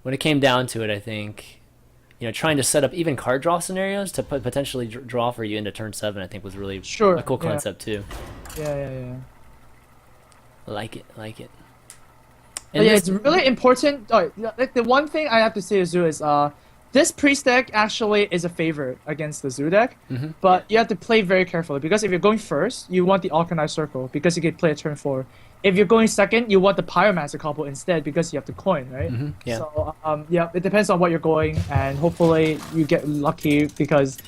when it came down to it, I think, trying to set up even card draw scenarios to potentially draw for you into turn 7, I think was really a Sure. cool Yeah. concept too. Yeah. Like it. But And yeah, this, it's really important. Oh, like the one thing I have to say to Zoo is this priest deck actually is a favorite against the Zoo deck, but you have to play very carefully because if you're going first, you want the Organized Circle because you can play a turn 4. If you're going second, you want the Pyromancer combo instead because you have the coin, right? yeah. So yeah, it depends on what you're going, and hopefully you get lucky because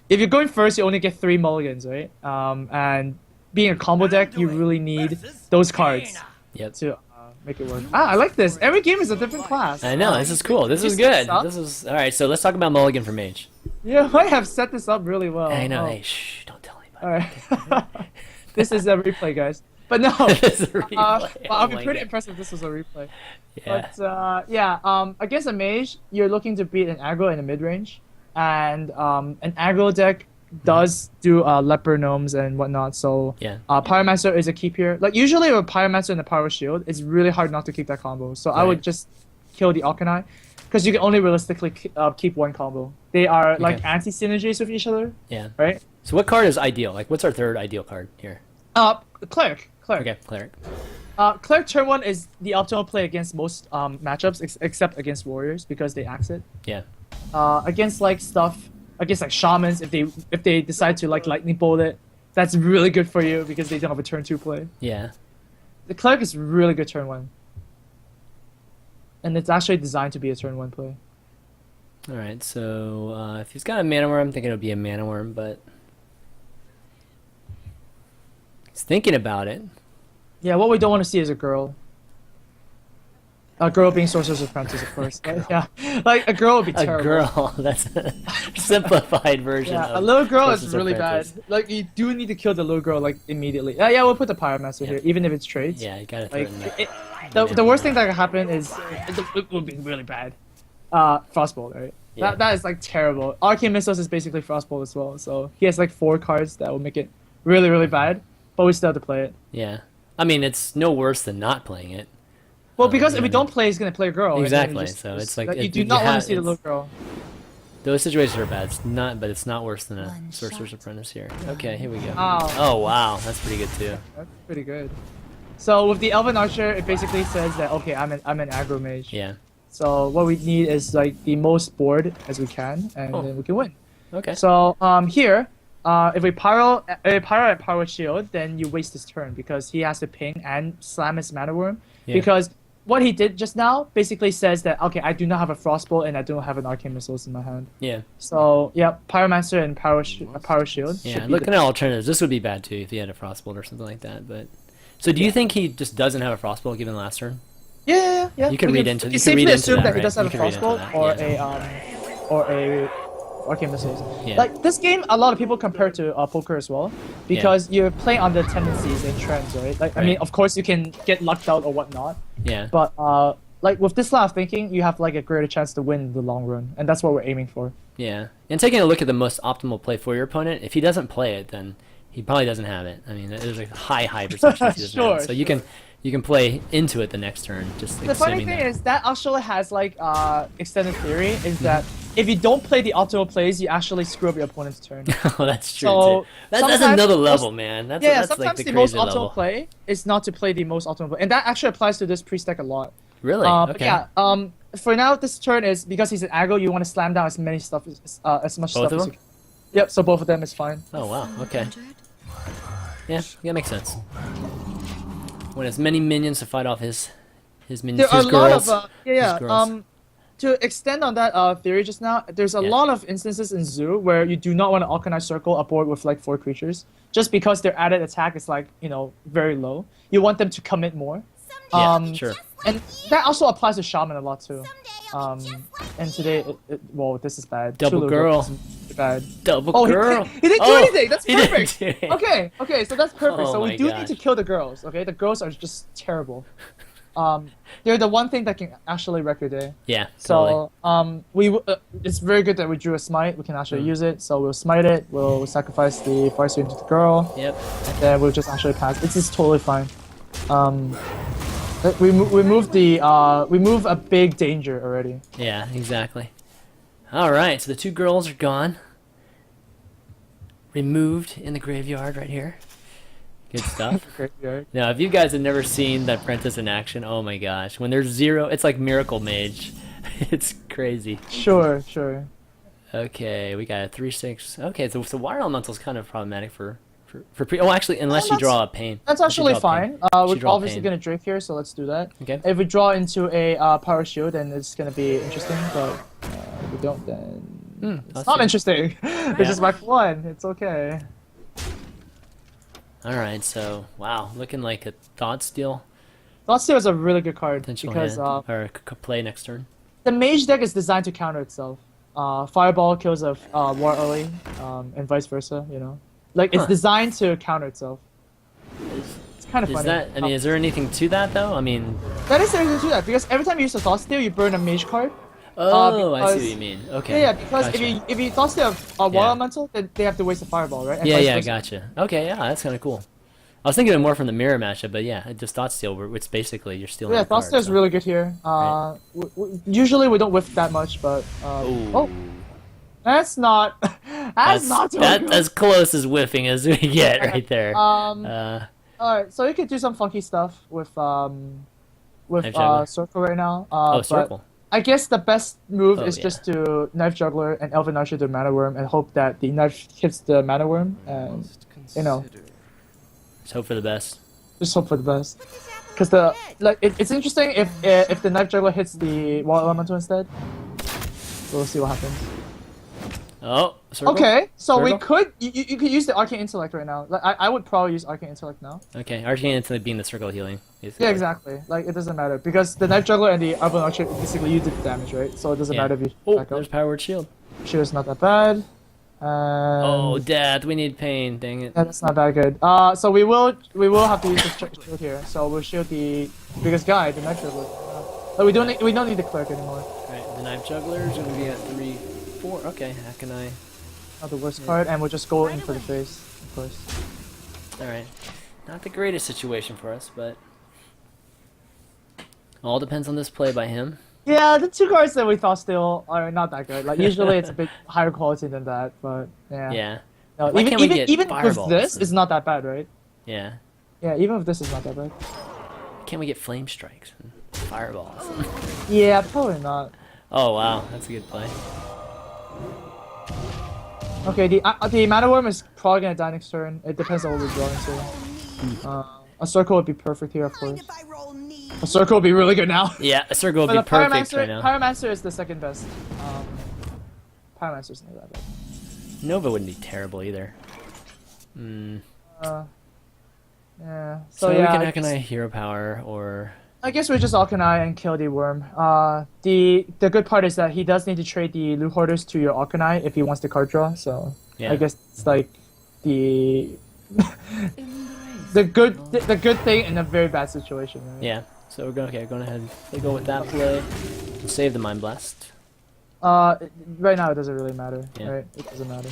if you're going first, you only get 3 mulligans, right? And being a combo deck, you really need those cards Yep. to make it work. I like this. Every game is a different class. I know, this is cool. This is good. This is alright, so let's talk about Mulligan for Mage. Yeah, I have set this up really well. I know, Oh. hey, shh, don't tell anybody. Alright. This is a replay, guys. But no, This is a replay. well, I'll be Oh my pretty God. impressed if this was a replay. Yeah. But against a mage, you're looking to beat an aggro in the mid range, and an aggro deck does do leper gnomes and whatnot. So Yeah. Pyromancer is a keep here. Like usually with Pyromancer and the Power Shield, it's really hard not to keep that combo. So I would Right. just kill the Alkanai, because you can only realistically keep one combo. They are like Okay. anti-synergies with each other, Yeah. right? So what card is ideal? Like, what's our third ideal card here? Cleric. Okay, Cleric. Cleric turn 1 is the optimal play against most matchups, except against warriors because they axe it. Yeah. Against like stuff, against like shamans, if they decide to like lightning bolt it, that's really good for you because they don't have a turn 2 play. Yeah. The cleric is really good turn 1, and it's actually designed to be a turn 1 play. Alright, so if he's got a mana worm, I'm thinking it would be a mana worm, but he's thinking about it. Yeah, what we don't want to see is a girl. A girl being Sorcerer's Apprentice, of course. Yeah, like a girl would be A terrible. girl. That's a simplified version. Yeah, of a little girl is Sorcerer's really bad. Apprentice. Like you do need to kill the little girl like immediately. Yeah, we'll put the Pyromancer here, even if it's trades. Yeah, you gotta throw Like it in there. the worst thing that can happen is it would be really bad. Frostbolt, right? Yeah. That is like terrible. Arcane Missiles is basically Frostbolt as well, so he has like 4 cards that will make it really, really bad. But we still have to play it. Yeah. I mean, it's no worse than not playing it. Well, because if yeah, we don't play, he's gonna play a girl. and then Exactly, you so it's like, you it- do you not want have- to see the it's- little girl. Those situations are bad. But it's not worse than a Sorcerer's Apprentice here. Okay, here we go. Oh. Oh, wow. That's pretty good, too. That's pretty good. So with the Elven Archer, it basically says that okay, I'm an aggro mage. Yeah. So what we need is like the most board as we can, and Oh. then we can win. Okay. So here, if we pyro at Power Shield, then you waste his turn because he has to ping and slam his Mana Worm. Yeah. Because what he did just now basically says that okay, I do not have a Frostbolt and I don't have an Arcane Missiles in my hand. Yeah. So yeah, Pyromancer and Power Shield. Yeah, should be looking at alternatives, this would be bad, too, if he had a Frostbolt or something like that. But so do you think he just doesn't have a Frostbolt given the last turn? Yeah. You can We read into- You you can safely read into assume that, that he right? does have You a can read into Frostbolt that, or a Arcane Missiles. Yeah. Like this game, a lot of people compare it to poker as well, because you're playing on the tendencies and trends, right? Like I mean, Right. of course you can get lucked out or whatnot, Yeah. but like with this line of thinking, you have like a greater chance to win in the long run, and that's what we're aiming for. Yeah. And taking a look at the most optimal play for your opponent, if he doesn't play it, then he probably doesn't have it. I mean, there's like a high percentage that he doesn't have it. Sure, So you can play into it the next turn, just The funny assuming thing that. is that actually has like extended theory is that if you don't play the optimal plays, you actually screw up your opponent's turn. Oh, that's true, So, too. That's sometimes another most- level, man. That's Yeah, that's like sometimes the the most crazy optimal level. play is not to play the most optimal play, and that actually applies to this priest deck a lot. Really? But Okay. yeah. For now, this turn is because he's an aggro. You want to slam down as many stuff as much Both stuff of as them? you can. Yep. So both of them is fine. Oh, wow. Okay. Yeah, that makes sense. Want as many minions to fight off his minions, There are his a lot girls. of His girls. to extend on that theory just now, there's a Yeah. lot of instances in Zoo where you do not want to Organize Circle a board with like 4 creatures, just because their added attack is like very low. You want them to commit more. Yeah, sure. And that also applies to Shaman a lot too. And today, well, this is bad. Double Chulu girl. is bad. Double Oh, girl. he didn't do Oh, anything. That's he didn't perfect. do it. Okay, so that's perfect. Oh So we my do gosh. need to kill the girls. Okay, the girls are just terrible. They're the one thing that can actually wreck your day. Yeah, totally. So it's very good that we drew a smite. We can actually use it. So we'll smite it. We'll sacrifice the Farseer into the girl. Yep. And then we'll just actually pass. It's just totally fine. We move a big danger already. Yeah, exactly. All right, so the two girls are gone. Removed in the graveyard right here. Good stuff. Graveyard. Now, if you guys have never seen the Apprentice in action, oh my gosh. When there's 0, it's like Miracle Mage. It's crazy. Sure, sure. Okay, we got a 3/6. Okay, so Water Elemental is kind of problematic for oh, actually, unless you draw a Pain. That's Unless you actually draw a Pain. fine. We're draw a obviously Pain. gonna Drake here, so let's do that. Okay. If we draw into a Power Shield, then it's gonna be interesting, but if we don't, then it's not interesting. It's just Mark 1. It's okay. Alright, so, wow, looking like a Thought Steal. Thought Steal is a really good card Potential because hand, or play next turn. the Mage deck is designed to counter itself. Fireball kills a War early, and vice versa, you know? Like, it's designed to counter itself. It's kind of Is funny. that, I mean, is there anything to that, though? I mean... That is anything to that, because every time you use a Thought Steal, you burn a Mage card. Oh, I see because- what you mean. Okay. Yeah, because Gotcha. if you Thought Steal a War Yeah. Elemental, then they have to waste a Fireball, right? And Yeah, vice yeah, versa. gotcha. Okay, yeah, that's kind of cool. I was thinking of it more from the mirror matchup, but yeah, just Thought Steal, where it's basically you're stealing Yeah, a Thought card, Steal is so. really good here. Usually we don't whiff that much, but Ooh. oh, that's not that's not too that's good. as close as whiffing as we get right there. All right, so you could do some funky stuff with Knife Juggler. Circle right now. oh, but circle. I guess the best move Oh, is yeah. just to Knife Juggler and Elven Archer to Mana Worm and hope that the knife hits the Mana Worm and you know Let's hope for the best. just hope for the best. Because it's interesting if the Knife Juggler hits the Wall Elemental instead. We'll see what happens. Oh, circle. Okay, so we Circle? could you could use the Arcane Intellect right now. Like I would probably use Arcane Intellect now. Okay, Arcane Intellect being the circle healing. Basically. Yeah, exactly. Like it doesn't matter because the Knife Juggler and the Elven Archer basically you did the damage, right? So it doesn't Yeah. matter if you Oh, back up. there's Power Word Shield. Sure, it's not that bad. Oh, Dad, we need pain. Dang it. Yeah, that's not that good. So we will have to use the shield here. So we'll shield the biggest guy, the Knife Juggler. But we don't need the cleric anymore. Alright, the Knife Juggler is gonna be at 3, 4. Okay, how can I? Not the worst card, and we'll just go in for the face, of course. Alright. Not the greatest situation for us, but all depends on this play by him. Yeah, the two cards that we thought still are not that good. Like usually it's a bit higher quality than that, but yeah. Yeah. No, Why can't we get even with fireballs this, and- it's not that bad, right? Yeah. Yeah, even with this, it's not that bad. Can't we get flame strikes and fireballs? Yeah, probably not. Oh wow, that's a good play. Okay, the Mana Worm is probably gonna die next turn. It depends on what we draw into. A circle would be perfect here, of course. A circle would be really good now. Yeah, a circle would But be the perfect Pyromancer, right now. Pyromancer is the second best. Pyromancer's not that bad. Nova wouldn't be terrible either. Yeah. So yeah, how can I hero power or I guess we just Alkanai and kill the worm. The good part is that he does need to trade the loot hoarders to your Alkanai if he wants the card draw. So Yeah. I guess it's like the the good thing in a very bad situation. Right? yeah. So we're going ahead. They go with that play. And save the Mind Blast. Right now it doesn't really matter. Yeah. Right? It doesn't matter.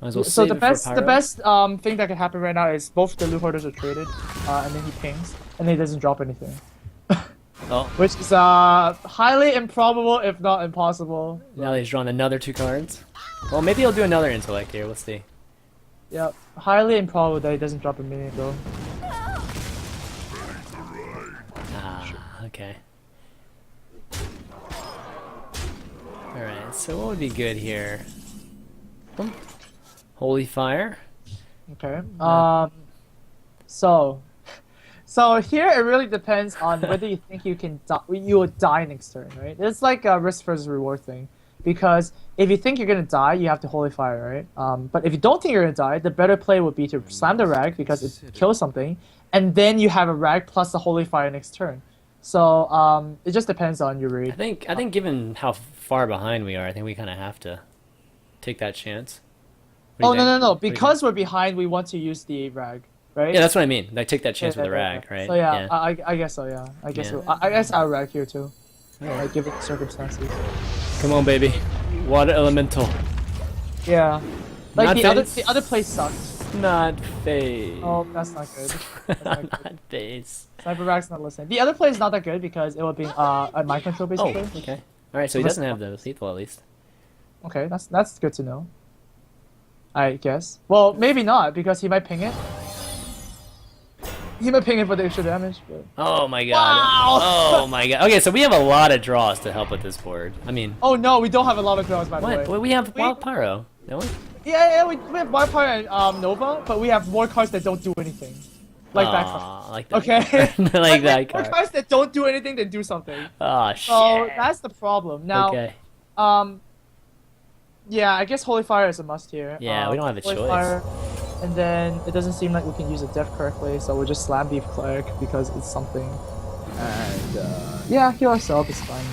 Might as well So save the it for best pyro. thing that can happen right now is both the loot hoarders are traded, and then he pings, and then he doesn't drop anything. Oh, Which is highly improbable, if not impossible. now he's drawn another 2 cards. Well, maybe he'll do another intellect here. Let's see. Yeah, highly improbable that he doesn't drop a minion though. Ah, okay. Alright, so what would be good here? Holy Fire. Okay. So here it really depends on whether you think you will die next turn, right? It's like a risk versus reward thing. Because if you think you're gonna die, you have to Holy Fire, right? But if you don't think you're gonna die, the better play would be to slam the rag because it kills something, and then you have a rag plus the Holy Fire next turn. So it just depends on your read. I think given how far behind we are, I think we kind of have to take that chance. What Oh do you think? no! What do you Because we're behind, we want to use the rag, right? Yeah, that's what I mean. Like, take that chance with the rag, right? So yeah, I guess so. Yeah, I guess Yeah. so. I guess I'll rag here too. Like given the circumstances. Come on, baby. Water Elemental. Yeah. Like Not the Vince. other place sucked. not phase. Oh, that's not good. That's not good. Not phase. Sniper Rack's not listening. The other play is not that good because it will be a mind control Oh, basically. okay. All right, so he doesn't have the lethal at least. Okay, that's good to know. I guess. Well, maybe not because he might ping it. He might ping it for the extra damage. But... Oh my god. Wow! Oh my god. Okay, so we have a lot of draws to help with this board. I mean, Oh no, we don't have a lot of draws by the way. what? Well, we have Wild Pyro, don't we? Yeah, we have Wild Pyre and Nova, but we have more cards that don't do anything. Like that card. Aw, like that. Okay? like that More card. cards that don't do anything than do something. Oh shit. So that's the problem. Now, Okay. yeah, I guess Holy Fire is a must here. Yeah, we don't have a Holy choice. Fire, and then it doesn't seem like we can use a death correctly, so we'll just Slam Beef Cleric because it's something. And yeah, heal ourselves is fine.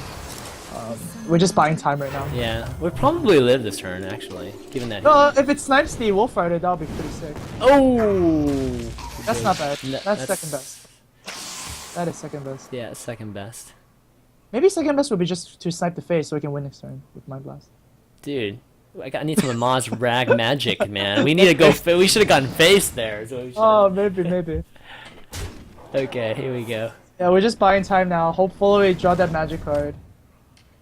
We're just buying time right now. Yeah, we'll probably live this turn actually, given that. If it snipes the Wolf Rider, that'll be pretty sick. Oh. That's not bad. No, That's second best. That is second best. Yeah, second best. Maybe second best would be just to snipe the face so we can win next turn with Mind Blast. Dude, I need some Amaz rag magic, man. We need to go. We should have gotten face there. So we Oh, maybe. Okay, here we go. Yeah, we're just buying time now. Hopefully we draw that magic card.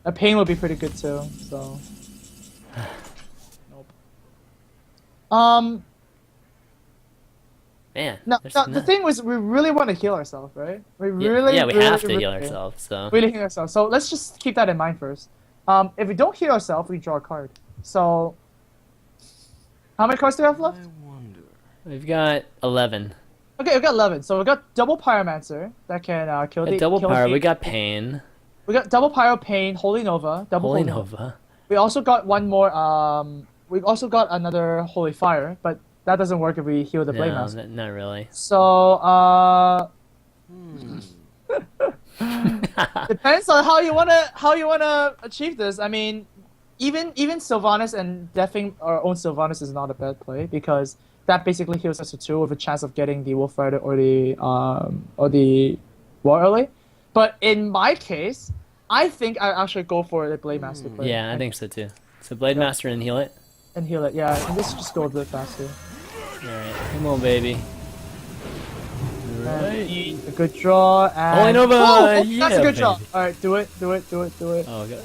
A pain would be pretty good too, so. Nope. Man. Now, there's the not- thing was, we really want to heal ourselves, right? We Yeah, really, yeah, we really, have to really, heal ourselves. So. Really heal ourselves. So let's just keep that in mind first. If we don't heal ourselves, we draw a card. So, how many cards do we have left? We've got 11. Okay, we got 11. So we got double Pyromancer that can kill the. Double kill power. the- We got Pain. We got double Pyro Pain, Holy Nova, double Holy Nova. We also got one more. We've also got another Holy Fire, but that doesn't work if we heal the No, Blade Master. not really. So depends on how you wanna achieve this. I mean, even Sylvanas and deathing our own Sylvanas is not a bad play because that basically heals us to 2 with a chance of getting the Wolf Rider or the War early. But in my case, I think I actually go for the Blade Master play. Yeah, I think so too. So Blade Master and heal it. And heal it, yeah. And let's just go a bit faster. Alright, come on, baby. And a good draw and Holy Nova! that's Yeah, a good draw. baby. Alright, do it. Oh, God.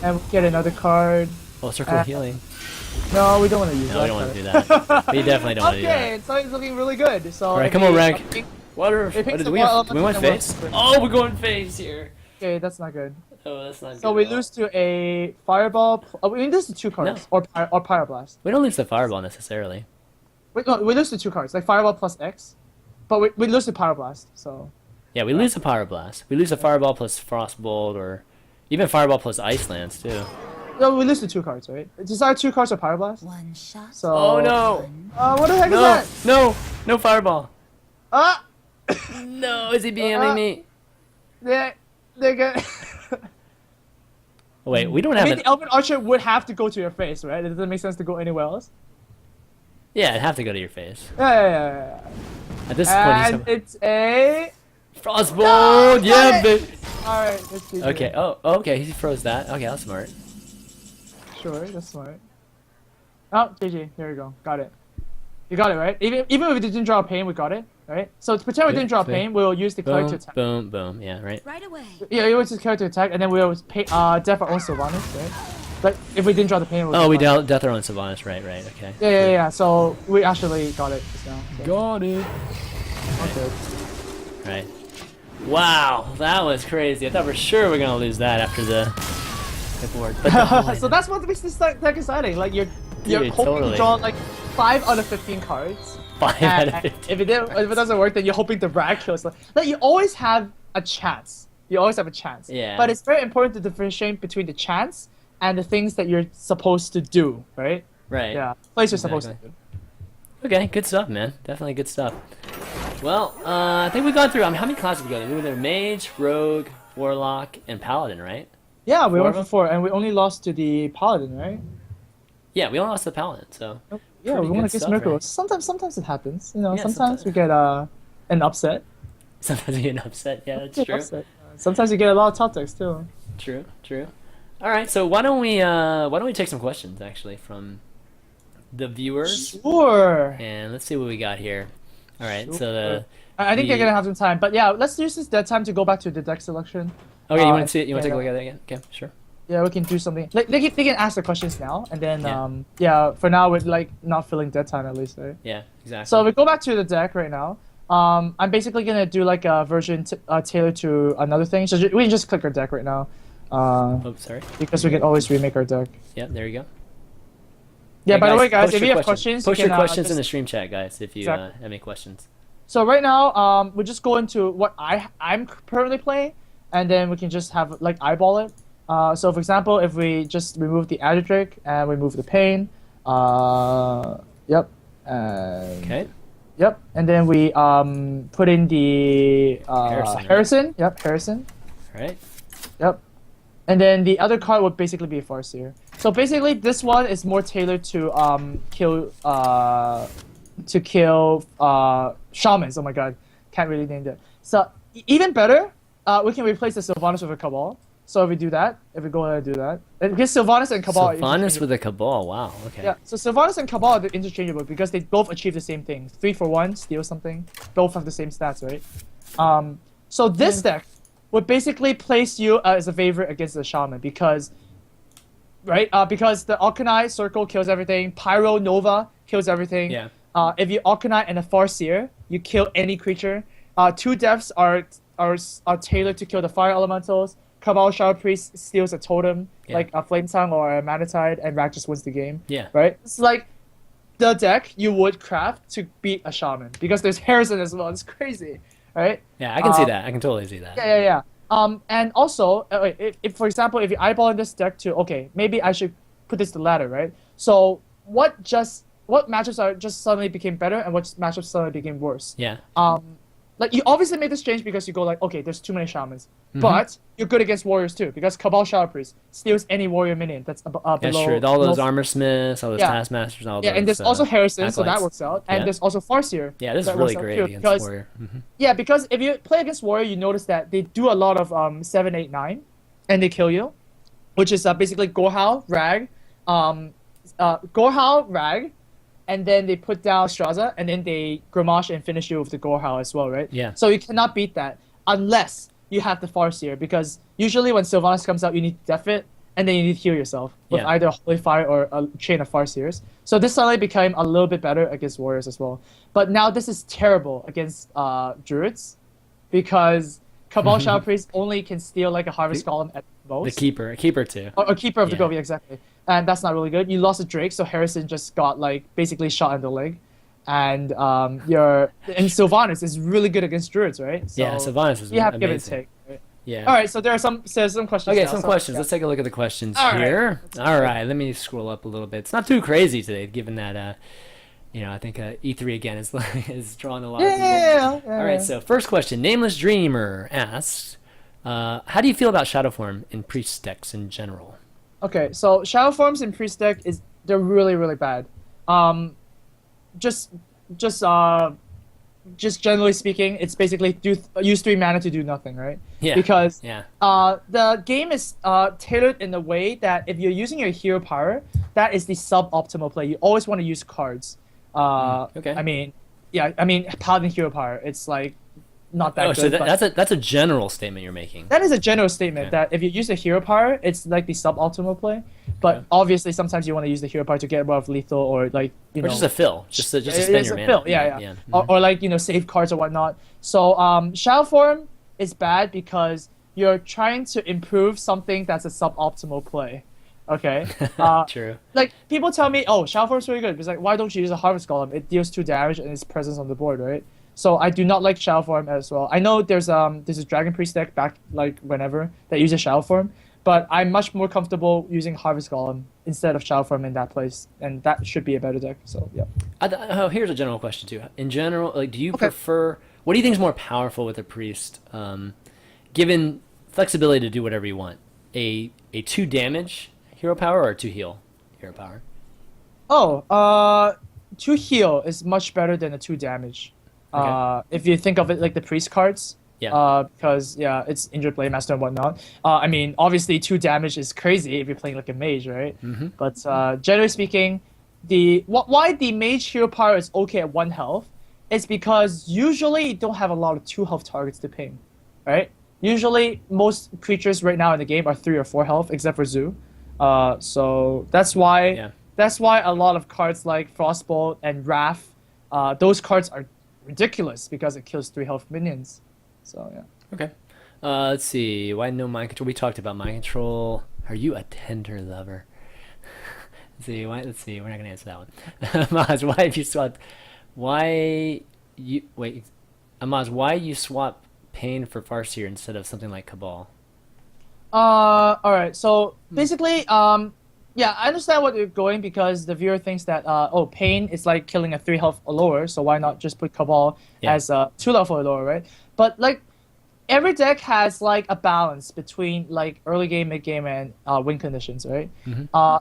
And we get another card. Oh, circle of healing. No, we don't want to use No, that. we don't want to do that. We definitely don't want to do that. Okay, so it's looking really good. So Alright, if come on, we- Rank. What It picks do up we one have? element Do we want and one face? sprint. Oh, we're going face here. Okay, that's not good. Oh, that's not good. So we at all. lose to a Fireball. I mean, this is 2 cards. Or Pyroblast. We don't lose the fireball necessarily. Wait, no, we lose to 2 cards. Like Fireball plus X. But we lose to Pyroblast, so. Yeah, we lose the Pyroblast. We lose the Fireball plus Frostbolt, or even Fireball plus Ice Lance too. No, we lose to 2 cards, right? It's either 2 cards or Pyroblast. One shot. So. Oh no! What the heck is No! that? No! No Fireball! Ah! No! Is he BMing me? They're good. Oh, wait, we don't I have mean, an. the Elven Archer would have to go to your face, right? It doesn't make sense to go anywhere else. Yeah, it'd have to go to your face. Yeah. At this point, And it's a. Frostbolt! Yeah, got baby! Alright, let's see. Okay, oh, okay, he froze that. Okay, that's smart. Sure, that's smart. Oh, GG, here we go. Got it. You got it, right? Even if we didn't draw a pain, we got it, right? So to pretend we didn't draw a pain, we'll use the cleric to Boom, attack. boom, boom. Yeah, right? Right away. Yeah, we use the cleric to attack, and then we'll death our own Sylvanas, right? But if we didn't draw the pain, we'll Oh, we fine. death our own Sylvanas. Right, okay. Yeah. So we actually got it just now. So. Got it. Okay. Right. Wow, that was crazy. I thought for sure we were gonna lose that after the board. But no, So that's what makes this deck exciting. Like you're Dude, hoping totally. to draw like 5 out of 15 cards. 5 out of And 15. if it doesn't work, then you're hoping the rag kills. Like you always have a chance. You always have a chance. Yeah. But it's very important to differentiate between the chance and the things that you're supposed to do, right? Right. Yeah. Plays you're supposed to Exactly. do. Okay, good stuff, man. Definitely good stuff. Well, I think we've gone through. I mean, how many classes we got? We were there: Mage, Rogue, Warlock, and Paladin, right? Yeah, we Four went of for 4, and we only lost to the Paladin, right? Yeah, we only lost the Paladin, so. Yeah, Pretty we won good against stuff, Miracle. right? Sometimes it happens. You know, Yeah, sometimes sometimes. we get an upset. Sometimes we get upset. Yeah, that's Get true. upset. Sometimes you get a lot of top decks too. True. All right, so why don't we take some questions actually from the viewers, Sure. and let's see what we got here. All right, so Sure. I think they're the gonna have some time, but yeah, let's use this dead time to go back to the deck selection. okay, you want to And- see it? You want to take a yeah, look at it again? Okay, sure. yeah, we can do something. Like they can ask the questions now, and then Yeah. yeah, for now we're like not filling dead time at least, right? Yeah, exactly. So we go back to the deck right now. I'm basically gonna do like a version tailored to another thing. So we can just click our deck right now, oh, sorry. because we can always remake our deck. Yeah, there you go. Yeah. Hey, By the way, guys, post if your you have questions, post you your can, questions in the just- stream chat, guys. If you Exactly. have any questions. So right now, we just go into what I'm currently playing, and then we can just have like eyeball it. So for example, if we just remove the Adric and remove the Pain, yep, and Okay. yep, and then we put in the Harrison, right? Harrison, yep, Harrison, All right. yep, and then the other card would basically be a Farseer. So basically, this one is more tailored to kill shamans. Oh my god, can't really name that. So even better, we can replace the Sylvanas with a Cabal. So if we do that, if we go ahead and do that, and because Sylvanas and Cabal, are Sylvanas interchangeable. with a Cabal. Wow. Okay. Yeah, so Sylvanas and Cabal are interchangeable because they both achieve the same thing. 3-for-1, steal something. Both have the same stats, right? So this deck would basically place you as a favorite against the Shaman because, right? Because the Alkanite Circle kills everything. Pyro Nova kills everything. Yeah. If you Alkanite and a Farseer, you kill any creature. 2 deaths are tailored to kill the Fire Elementals. Cabal Shadow Priest steals a totem, Yeah. like a Flame Tongue or a Manatide, and Rak just wins the game. Yeah. Right? It's like the deck you would craft to beat a Shaman because there's Harrison as well. It's crazy, right? Yeah, I can see that. I can totally see that. Yeah. And also, wait, if for example, if you eyeball in this deck too, okay, maybe I should put this to ladder, right? So what matchups are just suddenly became better and what matchups suddenly became worse? Yeah. Like you obviously made this change because you go like, okay, there's too many shamans, Mm-hmm. but you're good against warriors too because Cabal Shadow Priest steals any warrior minion that's below. That's true. All those below- armor smiths, all those Yeah. taskmasters, all Yeah, those. and there's also Harrison, so that acolytes. works out, and Yeah. there's also Farseer. Yeah, this is that really works out great too, against because- warrior. Yeah, because if you play against warrior, you notice that they do a lot of 7, 8, 9, and they kill you, which is basically Gorehowl, Rag, Gorehowl, Rag, and then they put down Straza, and then they Gramash and finish you with the Gorehowl as well, right? Yeah. So you cannot beat that unless you have the Farseer, because usually when Sylvanas comes out, you need to def it, and then you need to heal yourself with Yeah. either Holy Fire or a chain of Farseers. So this suddenly became a little bit better against warriors as well. But now this is terrible against druids, because Cabal Shadow Priest only can steal like a Harvest Golem at The most. keeper too. Or Keeper of the Yeah. Grove, yeah, exactly. And that's not really good. You lost a Drake, so Harrison just got like basically shot in the leg. And Sylvanas is really good against druids, right? So Yeah, Sylvanas is you have amazing. give and take. Right? Yeah. All right, so there are some questions. Okay, now, some so- questions. yeah. Let's take a look at the questions All right. here. All right, let me scroll up a little bit. It's not too crazy today, given that I think E3 again is is drawing a lot of people. Yeah. All right, so first question. Nameless Dreamer asks, how do you feel about Shadow Form in priest decks in general? Okay, so Shadow Forms in Priest deck they're really, really bad. Just generally speaking, it's basically use 3 mana to do nothing, right? Yeah. Because Yeah. the game is tailored in a way that if you're using your hero power, that is the suboptimal play. You always want to use cards. okay. I mean, Paladin hero power. It's like not that Oh, good. so but that's a general statement you're making. that is a general statement Okay. that if you use the hero power, it's like the suboptimal play. But Okay. obviously, sometimes you want to use the hero power to get rid of lethal or like Or just a fill, just to spend it's your a mana. fill, yeah. Mhm. Or like save cards or whatnot. So Shadow Form is bad because you're trying to improve something that's a suboptimal play. Okay. True. Like people tell me, oh, Shadow Form is really good. It's like, why don't you use a Harvest Golem? It deals 2 damage and its presence on the board, right? So I do not like Shadow Form as well. I know there's a Dragon Priest deck back like whenever that uses Shadow Form, but I'm much more comfortable using Harvest Golem instead of Shadow Form in that place, and that should be a better deck. So yeah. Here's a general question too. In general, like, do you Okay. prefer? What do you think is more powerful with a priest, given flexibility to do whatever you want? A 2 damage hero power or a 2 heal hero power? Oh, 2 heal is much better than a 2 damage. Okay. If you think of it like the priest cards. Yeah. Because it's injured blade master and whatnot. I mean, obviously 2 damage is crazy if you're playing like a mage, right? Mm-hmm. But generally speaking, why the mage hero power is okay at 1 health is because usually you don't have a lot of 2 health targets to ping, right? Usually most creatures right now in the game are 3 or 4 health, except for Zoo. So Yeah. that's why a lot of cards like Frostbolt and Wrath, those cards are ridiculous because it kills 3 health minions. So yeah. Okay. Let's see. Why no mind control? We talked about mind control. Are you a tender lover? Let's see. Why? Let's see. We're not gonna answer that one. Amaz, why have you swapped? Why you wait? Amaz, why you swap Pain for Farseer instead of something like Cabal? All right. So basically, yeah, I understand what you're going because the viewer thinks that oh, Pain is like killing a 3 health or lower, so why not just put Cabal Yeah. as a 2 level or lower, right? But like every deck has like a balance between like early game, mid game, and win conditions, right?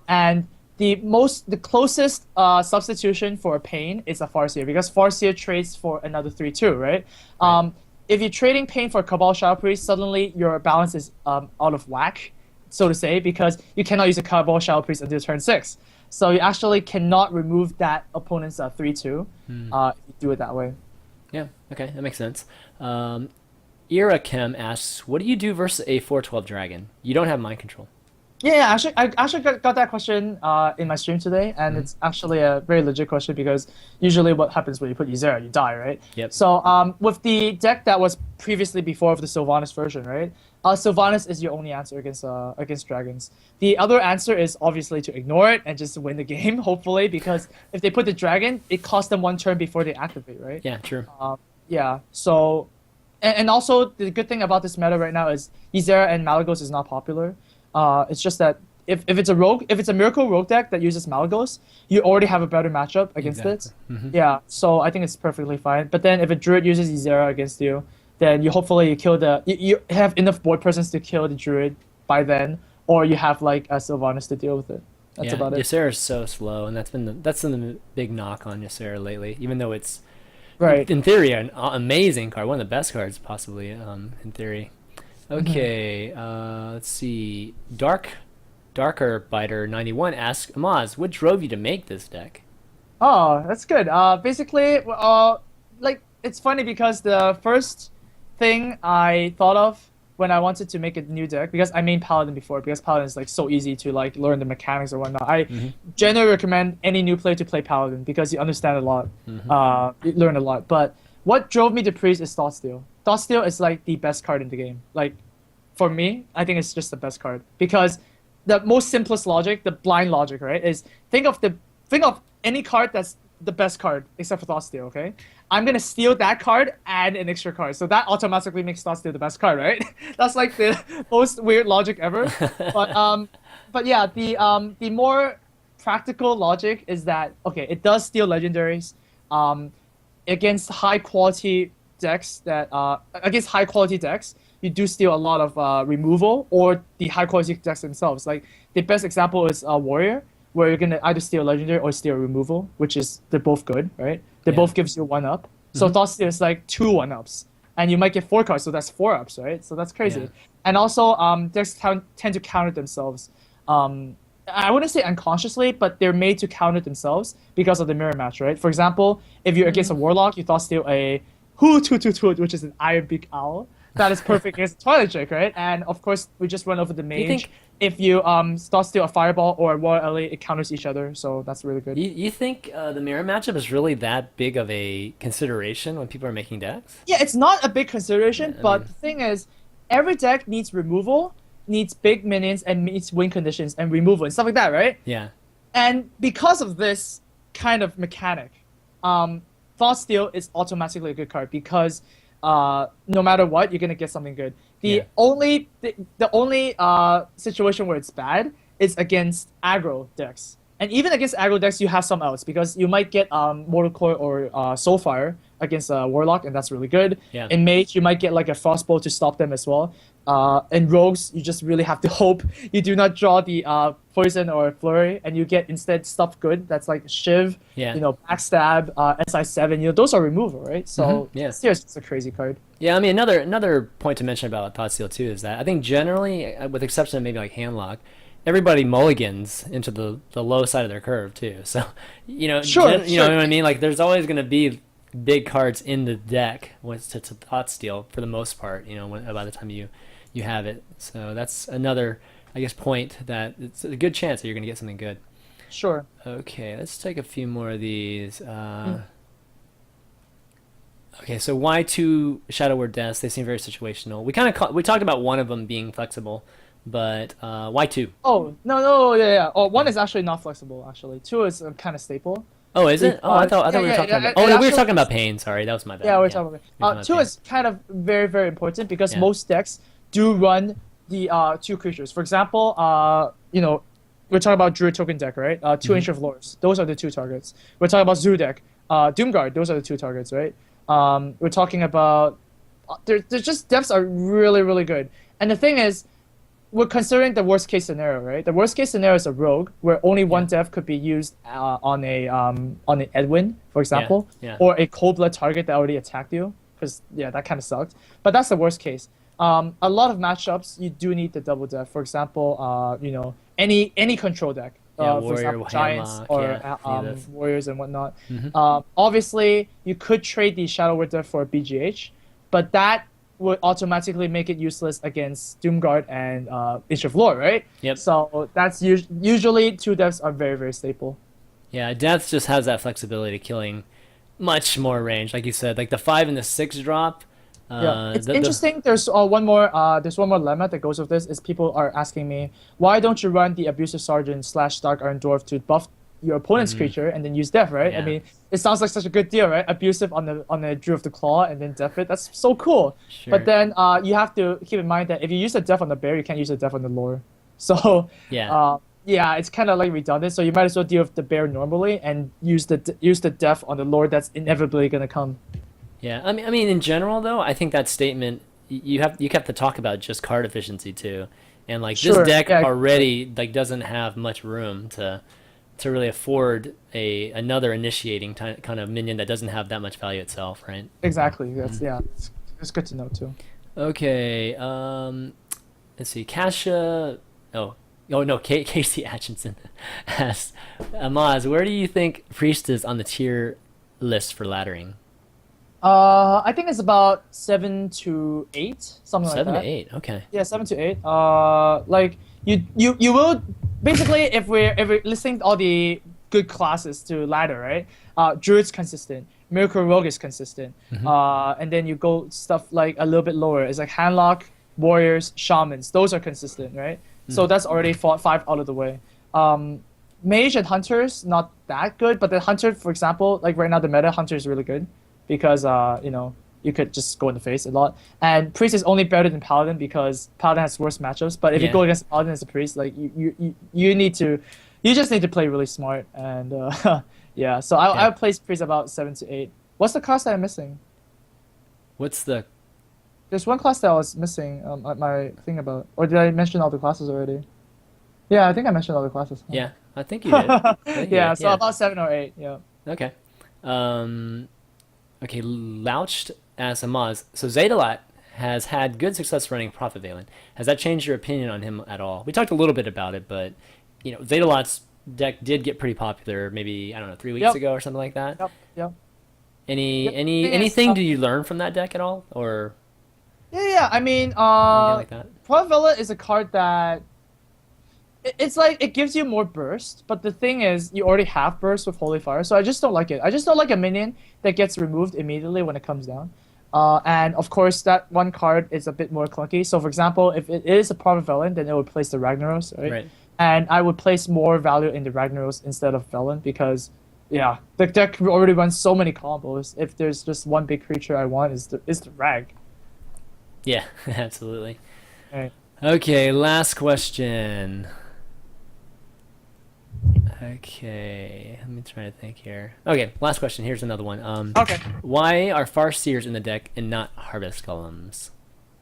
And the closest substitution for a Pain is a Farseer because Farseer trades for another 3/2, right? If you're trading Pain for Cabal Shadow Priest, suddenly your balance is out of whack, so to say, because you cannot use a Cabal Shadow Priest until turn 6. So you actually cannot remove that opponent's 3/2 if you do it that way. Yeah. Okay, that makes sense. Ira Chem asks, "What do you do versus a 412 dragon? You don't have mind control." Yeah, I actually got that question in my stream today, and it's actually a very legit question because usually what happens when you put Ysera, you die, right? Yep. So with the deck that was previously before of the Sylvanas version, right? Sylvanas is your only answer against dragons. The other answer is obviously to ignore it and just win the game, hopefully, because if they put the dragon, it costs them 1 turn before they activate, right? Yeah. True. Yeah, so and also the good thing about this meta right now is Ysera and Malagos is not popular. It's just that if it's a miracle rogue deck that uses Malagos, you already have a better matchup against it. Yeah, so I think it's perfectly fine. But then if a druid uses Ysera against you, then you kill you have enough board presence to kill the druid by then, or you have like a Sylvanas to deal with it. That's about it. Ysera is so slow, and that's been the big knock on Ysera lately. Even though it's Right. in theory an amazing card, one of the best cards possibly in theory. Okay, let's see. Darker Biter 91 asks Amaz, what drove you to make this deck? Oh, that's good. Basically, like it's funny because the first thing I thought of when I wanted to make a new deck, because I made Paladin before, because Paladin is like so easy to like learn the mechanics or whatnot. I generally recommend any new player to play Paladin because you understand a lot, you learn a lot. But what drove me to Priest is Thoughtsteal. Thoughtsteal is like the best card in the game. Like for me, I think it's just the best card because the most simplest logic, the blind logic, right, is think of any card that's the best card except for Thoughtsteal, okay? I'm gonna steal that card and an extra card. So that automatically makes Thoughtsteal the best card, right? That's like the most weird logic ever. But yeah, the more practical logic is that okay, it does steal legendaries against high quality decks you do steal a lot of removal or the high quality decks themselves. Like the best example is Warrior, where you're gonna either steal legendary or steal removal, which is they're both good, right? They both gives you 1-up. So Thoughtsteal is like 2 1-ups, and you might get 4 cards, so that's 4-ups, right? So that's crazy. Yeah. And also decks tend to counter themselves. I wouldn't say unconsciously, but they're made to counter themselves because of the mirror match, right? For example, if you're against a Warlock, you Thoughtsteal a Hoot, which is an Iron Beak Owl. That is perfect against Twilight Drake, right? And of course, we just run over the mage. think- If you Thoughtsteal a Fireball or a Royal Ellie, it counters each other, so that's really good. You think the mirror matchup is really that big of a consideration when people are making decks? Yeah, it's not a big consideration, but the thing is, every deck needs removal, needs big minions, and needs win conditions and removal and stuff like that, right? Yeah. And because of this kind of mechanic, Thoughtsteal is automatically a good card because no matter what, you're gonna get something good. The only situation where it's bad is against aggro decks. And even against aggro decks, you have some outs because you might get Mortal Core or Soulfire against Warlock, and that's really good. Yeah. In Mage, you might get like a Frostbolt to stop them as well. In Rogues, you just really have to hope you do not draw the Poison or Flurry, and you get instead stuff good. That's like Shiv, Backstab, SI7. Those are removal, right? So seriously, it's a crazy card. Yeah, I mean another point to mention about Thoughtsteal too is that I think generally, with exception of maybe like Handlock, everybody mulligans into the low side of their curve too. So, Sure, you know sure. what I mean. Like, there's always going to be big cards in the deck when it's to thought steal for the most part. By the time you have it. So that's another, I guess, point that it's a good chance that you're going to get something good. Sure. Okay, let's take a few more of these. Mm. Okay, so why two Shadow Word Deaths? They seem very situational. We talked about one of them being flexible, but why two? Oh, no, no, yeah, yeah. Oh, one is actually not flexible, actually. Two is kind of staple. Oh, is it? Oh, I thought Yeah, we were yeah, talking yeah. about. It Oh, no, we were actually talking about pain. Sorry, that was my bad. Yeah, we're Yeah, talking we were about talking two about is kind of very, very important because pain. most decks do run the two creatures. For example, we're talking about Druid token deck, right? Two Yeah. Ancient Lords. Those are the two targets. We're talking about Zoo deck. Doomguard. Those are the two targets, right? We're talking about there's just depths are really, really good. And the thing is, we're considering the worst case scenario, right? The worst case scenario is a rogue where only one Yeah. dev could be used on an Edwin, for Yeah. example, Yeah. or a cold blood target that already attacked you, because yeah, that kind of sucked. But that's the worst case. A lot of matchups you do need the double dev. For example, any control deck. Yeah. For Warrior, example, Giants Hamlock. or Yeah. Any of those. Warriors and whatnot. Hmm. Obviously, you could trade the Shadow Word Dev for BGH, but that would automatically make it useless against Doomguard and Age of Lore, right? Yep. So that's usually two devs are very, very staple. Yeah. Death just has that flexibility, killing much more range, like you said. Like the 5 and the 6 drop. Yeah, it's The interesting. There's one more lemma that goes with this. Is people are asking me why don't you run the Abusive Sergeant / Dark Iron Dwarf to buff your opponent's creature and then use Death, right? I Yeah. mean, it sounds like such a good deal, right? Abusive on the Druid of the Claw and then Death it. That's so cool. But Sure. then you have to keep in mind that if you use a Death on the bear, you can't use a Death on the lore. So Yeah. yeah, it's kind of like redundant. So you might as well deal with the bear normally and use the Death on the lore that's inevitably gonna come. Yeah, I mean, in general though, I think that statement you have to talk about just card efficiency too, and like this Sure. deck Yeah. already like doesn't have much room to really afford another initiating kind of minion that doesn't have that much value itself, right? Exactly. That's yeah. It's good to know too. Okay, let's see, Kasha. Oh, oh no, Casey Atchison asked, Amaz, where do you think Priest is on the tier list for laddering? I think it's about 7 to 8, something like Seven to that. eight. Okay. Yeah, 7 to 8. Like you will basically if we're listing all the good classes to ladder, right? Druid's consistent, Miracle Rogue is consistent. And then you go stuff like a little bit lower. It's like Handlock, Warriors, Shamans. Those are consistent, right? So that's already five out of the way. Mage and Hunters not that good, but the Hunter, for example, like right now the meta Hunter is really good because you could just go in the face a lot. And Priest is only better than Paladin because Paladin has worse matchups. But if you Yeah. go against Paladin as a Priest, like you just need to play really smart and yeah. So I Yeah. would place Priest about 7 to 8. What's the class that I'm missing? What's the There's one class that I was missing my thing about, or did I mention all the classes already? Yeah, I think I mentioned all the classes. Yeah, I think you did. I think you Yeah, did. so Yeah. about 7 or 8. Yeah. Okay. Um, okay, Louched as Amaz. So Zetalat has had good success running Prophet Valen. Has that changed your opinion on him at all? We talked a little bit about it, but Zetalat's deck did get pretty popular maybe, I don't know, 3 weeks Yep. ago or something like that. Yep. Yep. Any Yep. any Thing is, anything did you learn from that deck at all? Or yeah. I mean, anything like that? Provella is a card that it's like it gives you more burst, but the thing is, you already have burst with Holy Fire, so I just don't like it. I just don't like a minion that gets removed immediately when it comes down. And of course, that one card is a bit more clunky. So, for example, if it is a Prophet Velen, then it would place the Ragnaros, right? Right. And I would place more value in the Ragnaros instead of Velen because, yeah, the deck already runs so many combos. If there's just one big creature I want, is the Rag. Yeah, absolutely. Right. Okay, last question. Okay, let me try to think here. Okay, last question. Here's another one. Okay. Why are Farseers in the deck and not Harvest Columns?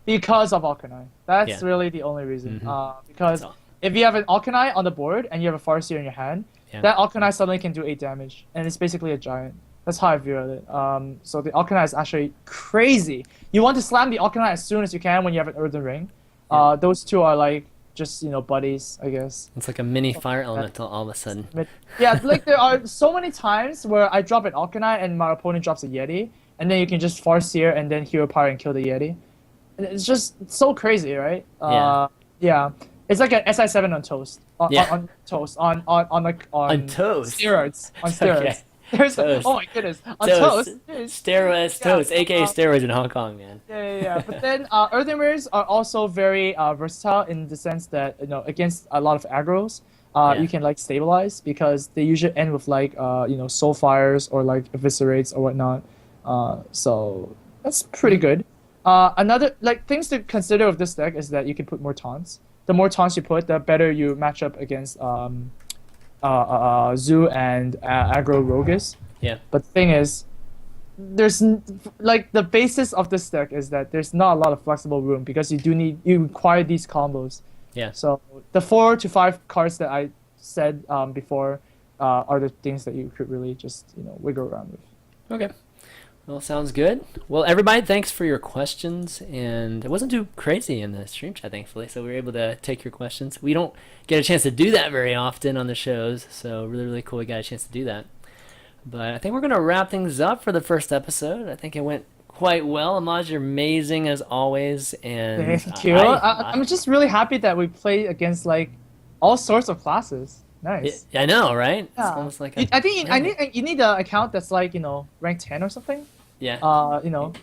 Because of Alkanai. That's Yeah. really the only reason. Mhm. Because So- if you have an Alkanai on the board and you have a Farseer in your hand, Yeah. that Alkanai suddenly can do 8 damage, and it's basically a giant. That's how I view it. So the Alkanai is actually crazy. You want to slam the Alkanai as soon as you can when you have an Earthen Ring. Yeah. Those two are like just buddies, I guess. It's like a mini fire Uh, elemental all of a sudden. Yeah, like there are so many times where I drop an Alkanite and my opponent drops a Yeti, and then you can just Farseer and then Hero Power and kill the Yeti. And it's just so crazy, right? Yeah. Yeah. It's like an SI7 on toast. Yeah. On toast. On like On toast. steroids. On Okay. steroids. There's Toast. oh my goodness. On Toast. toast. Dude. Steroids Yeah. toast, aka steroids in Hong Kong, man. Yeah. But then Earthen Mirrors are also very versatile in the sense that against a lot of aggros, Yeah. you can like stabilize because they usually end with like soul fires or like eviscerates or whatnot. So that's pretty good. Another like things to consider with this deck is that you can put more taunts. The more taunts you put, the better you match up against Zoo and aggro Rogus. Yeah. But the thing is, like the basis of this deck is that there's not a lot of flexible room because you require these combos. Yeah. So the 4 to 5 cards that I said before are the things that you could really just wiggle around with. Okay. Well, sounds good. Well, everybody, thanks for your questions, and it wasn't too crazy in the stream chat, thankfully, so we were able to take your questions. We don't get a chance to do that very often on the shows, so really, really cool we got a chance to do that. But I think we're going to wrap things up for the first episode. I think it went quite well. Amaz, you're amazing as always, and Thank you. I'm just really happy that we play against like all sorts of classes. Nice. I know, right? It's Yeah. almost like I think you need an account that's like rank 10 or something. yeah.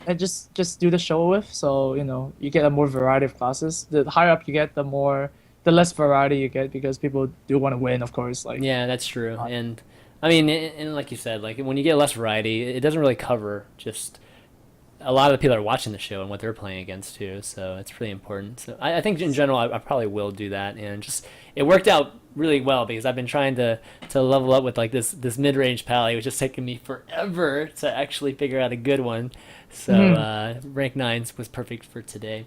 And just do the show with, so you get a more variety of classes. The higher up you get, the less variety you get because people do want to win, of course. Like Yeah, that's true. And I mean, and like you said, like when you get less variety, it doesn't really cover just a lot of the people that are watching the show and what they're playing against too. So it's pretty important. So I think in general, I probably will do that. And just it worked out really well because I've been trying to level up with like this mid-range pally, which has taken me forever to actually figure out a good one. So rank 9s was perfect for today.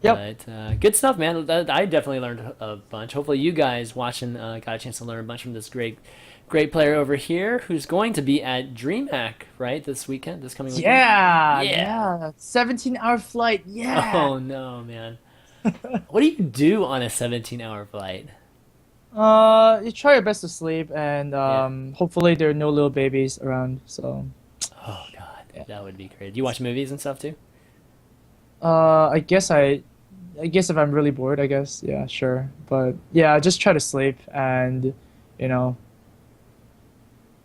Yep. But good stuff, man. I definitely learned a bunch. Hopefully you guys watching got a chance to learn a bunch from this great player over here who's going to be at DreamHack, right, this coming weekend? Yeah. 17-hour flight. Yeah. Oh, no, man. What do you do on a 17-hour flight? You try your best to sleep, and hopefully there are no little babies around. So. Oh, God. That would be great. Do you watch movies and stuff, too? I guess if I'm really bored, I guess, yeah, sure. But yeah, just try to sleep and, I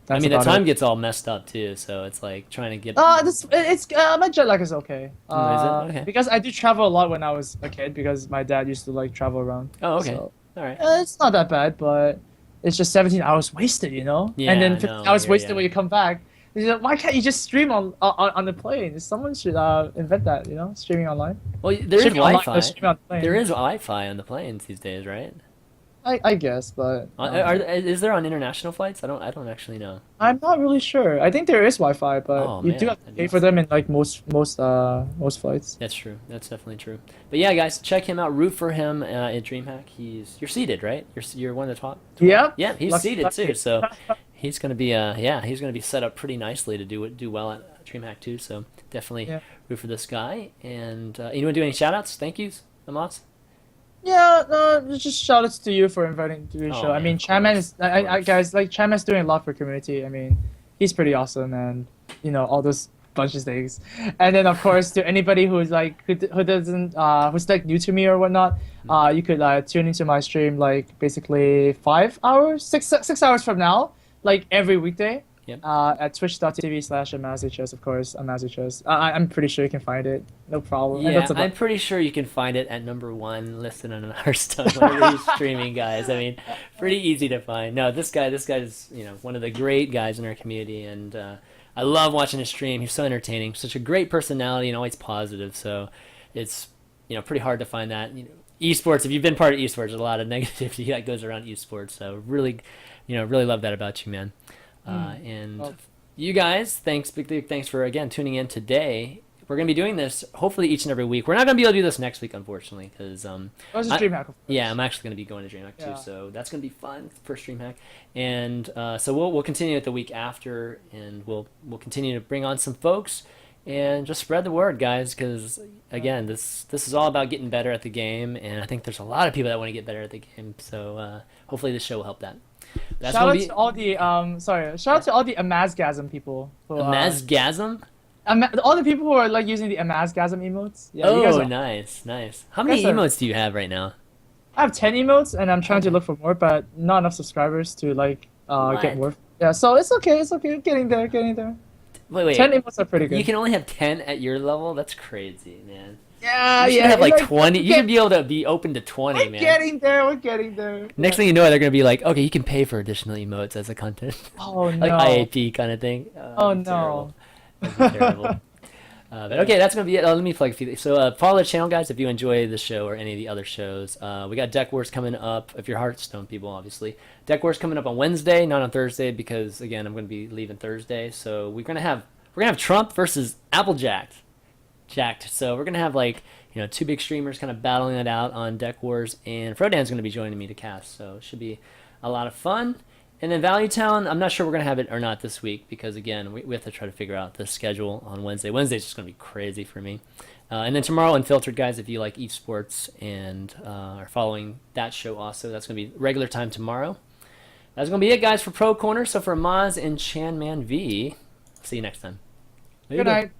that's mean, the about time it. gets all messed up, too, so it's like trying to get... It's my jet lag is okay. Oh, is it? Okay. Because I do travel a lot when I was a kid because my dad used to like travel around. Oh, okay. So, All right. it's not that bad, but it's just 17 hours wasted, Yeah, and then I 15 know, hours yeah, wasted yeah. when you come back. Why can't you just stream on the plane? Someone should invent that, streaming online. Well, there is Streaming online, Wi-Fi. streaming on the plane. There is Wi-Fi on the planes these days, right? I guess, but Is there on international flights? I don't actually know. I'm not really sure. I think there is Wi-Fi, but Oh, you man, do have to that'd pay be for them in like most flights. That's true. That's definitely true. But yeah, guys, check him out. Root for him at DreamHack. You're seated, right? You're one of the top. Yep. Yeah, he's Lucky, seated lucky. too. So he's gonna be he's gonna be set up pretty nicely to do well at DreamHack too. So definitely Yeah. root for this guy. And you want to do any shout outs? Thank yous, Amas? Yeah, just shout outs to you for inviting to the Oh, show. I man, mean, of Chairman course, is, guys, like Chairman's doing a lot for community. I mean, he's pretty awesome, and all those bunch of things. And then of course to anybody who's like who doesn't who's like new to me or whatnot, you could tune into my stream like basically 5 hours, 6 hours from now, like every weekday. Yep. At twitch.tv/AmazHS, of course, AmazHS. I'm pretty sure you can find it. No problem. And Yeah, that's about I'm pretty sure you can find it at #1 listed on Hearthstone. Whenever you're streaming, guys. I mean, pretty easy to find. No, this guy's one of the great guys in our community, and I love watching his stream. He's so entertaining, such a great personality, and always positive. So it's pretty hard to find that. Esports. If you've been part of esports, there's a lot of negativity that goes around esports. So really, really love that about you, man. And you guys, big thanks for again tuning in today. We're gonna be doing this hopefully each and every week. We're not gonna be able to do this next week, unfortunately, because it was a stream hack. yeah, I'm actually gonna be going to DreamHack too, so that's gonna be fun for DreamHack. And so we'll continue it the week after, and we'll continue to bring on some folks. and just spread the word, guys. Because again, this is all about getting better at the game, and I think there's a lot of people that want to get better at the game. So hopefully this show will help that. That's Shout gonna out be to all the shout out to all the Amazgasm people who a Mazgasm. all the people who are like using the Amazgasm emotes. Yeah, you guys Oh, are. nice, nice. How You many guys are. emotes do you have right now? I have 10 emotes and I'm trying to look for more, but not enough subscribers to like get What? more. Yeah, so it's okay, it's okay. Getting there, getting there. Wait, 10 wait. emotes are pretty You good. can only have 10 at your level? That's crazy, man. Yeah, You should yeah. have like Like, 20. You should be able to be open to 20, we're man. getting there. We're getting there. Next Yeah. thing you know, they're gonna be like, okay, you can pay for additional emotes as a content, Oh like no. IAP kind of thing. Oh That'd be terrible. no. That'd be terrible. But okay, that's gonna be it. Let me plug a few. So follow the channel, guys, if you enjoy the show or any of the other shows. We got Deck Wars coming up. If you're Hearthstone people, obviously, Deck Wars coming up on Wednesday, not on Thursday, because again, I'm gonna be leaving Thursday. So we're gonna have Trump versus Applejack. Jacked. So we're gonna have like two big streamers kind of battling it out on Deck Wars, and Frodan's gonna be joining me to cast. So it should be a lot of fun. And then Value Town, I'm not sure we're gonna have it or not this week because again, we have to try to figure out the schedule on Wednesday. Wednesday's just gonna be crazy for me. And then tomorrow, Unfiltered, guys, if you like esports and are following that show also, that's gonna be regular time tomorrow. That's gonna be it, guys, for Pro Corner. So for Amaz and ChanManV, see you next time. Good night.